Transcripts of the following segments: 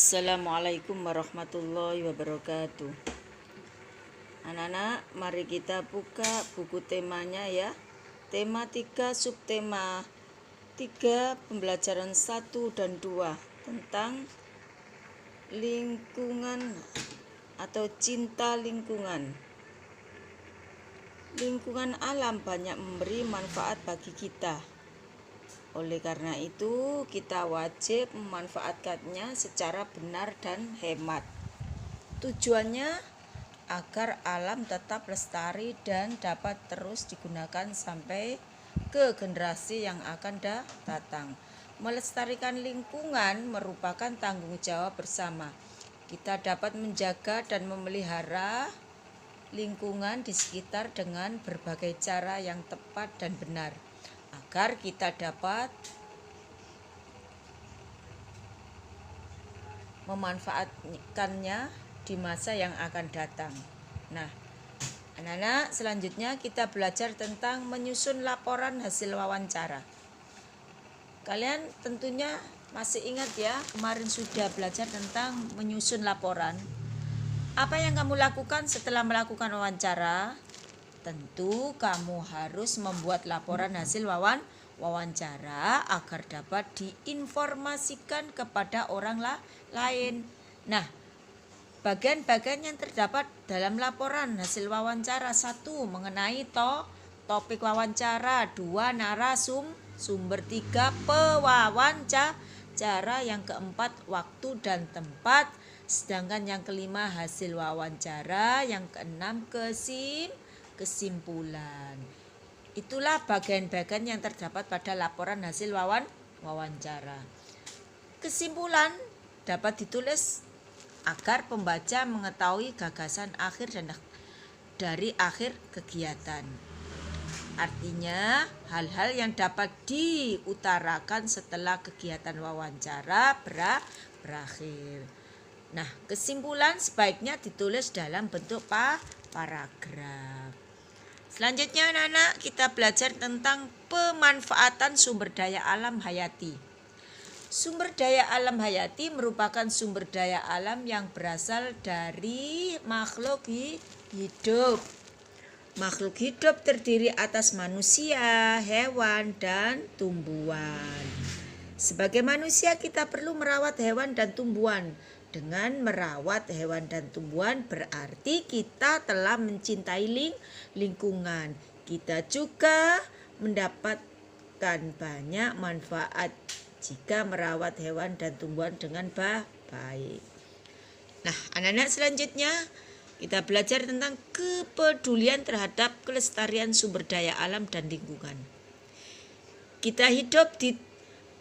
Assalamualaikum warahmatullahi wabarakatuh. Anak-anak, mari kita buka buku temanya ya. Tema 3, subtema 3, pembelajaran 1 dan 2 tentang lingkungan atau cinta lingkungan. Lingkungan alam banyak memberi manfaat bagi kita. Oleh karena itu, kita wajib memanfaatkannya secara benar dan hemat. Tujuannya agar alam tetap lestari dan dapat terus digunakan sampai ke generasi yang akan datang. Melestarikan lingkungan merupakan tanggung jawab bersama. Kita dapat menjaga dan memelihara lingkungan di sekitar dengan berbagai cara yang tepat dan benar, agar kita dapat memanfaatkannya di masa yang akan datang. Nah, anak-anak, selanjutnya kita belajar tentang menyusun laporan hasil wawancara. Kalian tentunya masih ingat ya, kemarin sudah belajar tentang menyusun laporan. Apa yang kamu lakukan setelah melakukan wawancara? Tentu kamu harus membuat laporan hasil wawancara agar dapat diinformasikan kepada orang lain. Nah, bagian-bagian yang terdapat dalam laporan hasil wawancara: 1. Mengenai topik wawancara, 2. Narasumber, 3. Pewawancara, yang keempat waktu dan tempat, sedangkan yang kelima hasil wawancara, yang keenam kesimpulan. Itulah bagian-bagian yang terdapat pada laporan hasil wawancara. Kesimpulan dapat ditulis agar pembaca mengetahui gagasan akhir dan dari akhir kegiatan. Artinya, hal-hal yang dapat diutarakan setelah kegiatan wawancara berakhir. Nah, kesimpulan sebaiknya ditulis dalam bentuk paragraf. Selanjutnya anak-anak, kita belajar tentang pemanfaatan sumber daya alam hayati. Sumber daya alam hayati merupakan sumber daya alam yang berasal dari makhluk hidup. Makhluk hidup terdiri atas manusia, hewan, dan tumbuhan. Sebagai manusia, kita perlu merawat hewan dan tumbuhan. Dengan merawat hewan dan tumbuhan berarti kita telah mencintai lingkungan. Kita juga mendapatkan banyak manfaat jika merawat hewan dan tumbuhan dengan baik. Nah, anak-anak, selanjutnya kita belajar tentang kepedulian terhadap kelestarian sumber daya alam dan lingkungan. Kita hidup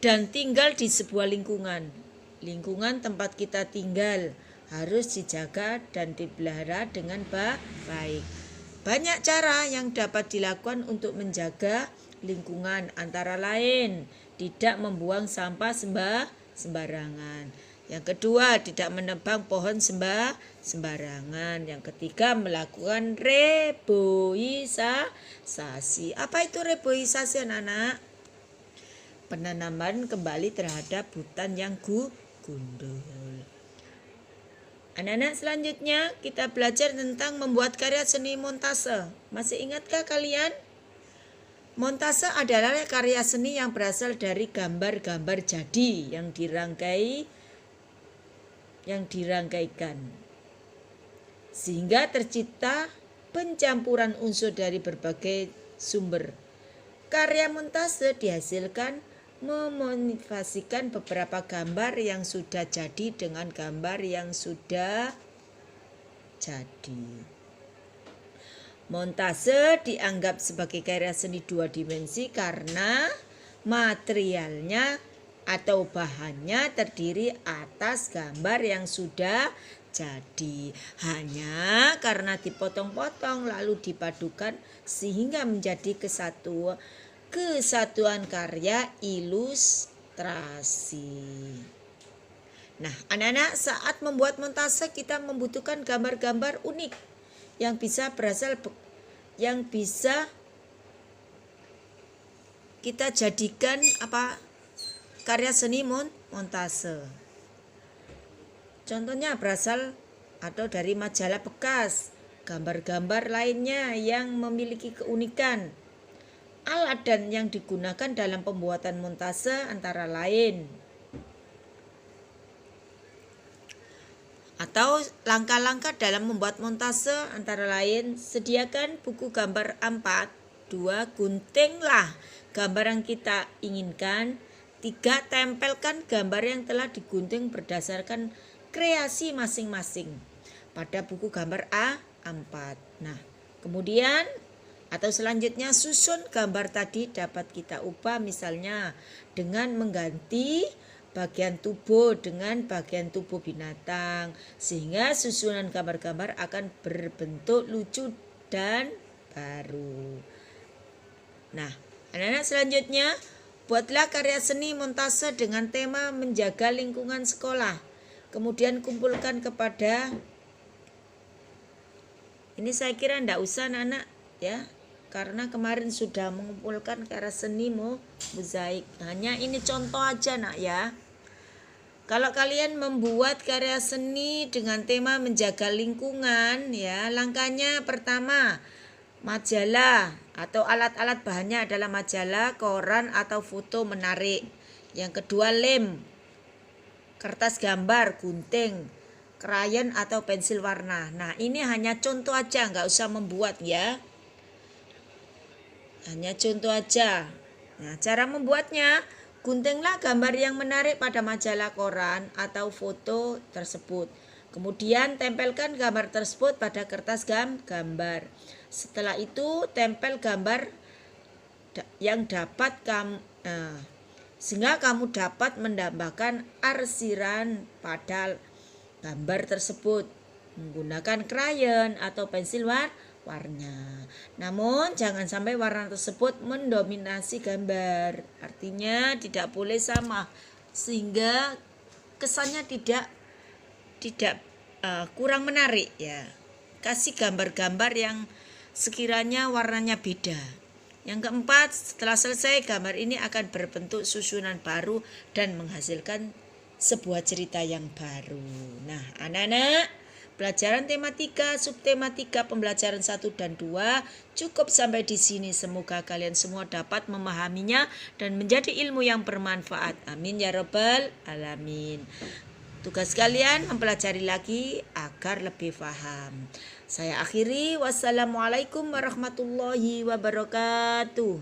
dan tinggal di sebuah lingkungan. Lingkungan tempat kita tinggal harus dijaga dan dipelihara dengan baik. Banyak cara yang dapat dilakukan untuk menjaga lingkungan, antara lain tidak membuang sampah sembarangan. Yang kedua, tidak menebang pohon sembarangan. Yang ketiga, melakukan reboisasi. Apa itu reboisasi, anak-anak? Penanaman kembali terhadap hutan yang gundul. Anak-anak, selanjutnya kita belajar tentang membuat karya seni montase. Masih ingatkah kalian? Montase adalah karya seni yang berasal dari gambar-gambar jadi yang dirangkaikan sehingga tercipta pencampuran unsur dari berbagai sumber. Karya montase dihasilkan memotivasikan beberapa gambar yang sudah jadi dengan gambar yang sudah jadi. Montase dianggap sebagai karya seni 2 dimensi karena materialnya atau bahannya terdiri atas gambar yang sudah jadi, hanya karena dipotong-potong lalu dipadukan sehingga menjadi kesatuan karya ilustrasi. Nah, anak-anak, saat membuat montase kita membutuhkan gambar-gambar unik yang bisa kita jadikan karya seni montase. Contohnya berasal atau dari majalah bekas, gambar-gambar lainnya yang memiliki keunikan. Alat dan yang digunakan dalam pembuatan montase antara lain. Atau langkah-langkah dalam membuat montase antara lain, sediakan buku gambar A4. 2. Guntinglah gambar yang kita inginkan. 3. Tempelkan gambar yang telah digunting berdasarkan kreasi masing-masing pada buku gambar A4. Nah, kemudian atau selanjutnya susun gambar tadi dapat kita ubah, misalnya dengan mengganti bagian tubuh dengan bagian tubuh binatang, sehingga susunan gambar-gambar akan berbentuk lucu dan baru. Nah, anak-anak, selanjutnya buatlah karya seni montase dengan tema menjaga lingkungan sekolah. Kemudian kumpulkan kepada, ini saya kira enggak usah anak-anak ya, karena kemarin sudah mengumpulkan karya seni mozaik. Hanya ini contoh aja nak ya. Kalau kalian membuat karya seni dengan tema menjaga lingkungan ya, langkahnya pertama majalah atau alat-alat bahannya adalah majalah, koran atau foto menarik. Yang kedua lem, kertas gambar, gunting, krayon atau pensil warna. Nah, ini hanya contoh aja, nggak usah membuat ya. Hanya contoh aja. Nah, cara membuatnya, guntinglah gambar yang menarik pada majalah, koran atau foto tersebut. Kemudian tempelkan gambar tersebut pada kertas gambar. Setelah itu tempel gambar yang dapat sehingga kamu dapat menambahkan arsiran pada gambar tersebut menggunakan krayon atau pensil warna. Namun jangan sampai warna tersebut mendominasi gambar. Artinya tidak boleh sama sehingga kesannya tidak kurang menarik ya. Kasih gambar-gambar yang sekiranya warnanya beda. Yang keempat, setelah selesai gambar ini akan berbentuk susunan baru dan menghasilkan sebuah cerita yang baru. Nah, anak-anak, pelajaran tematika, subtematika pembelajaran 1 dan 2 cukup sampai di sini. Semoga kalian semua dapat memahaminya dan menjadi ilmu yang bermanfaat. Amin ya rabbal alamin. Tugas kalian mempelajari lagi agar lebih paham. Saya akhiri, wassalamualaikum warahmatullahi wabarakatuh.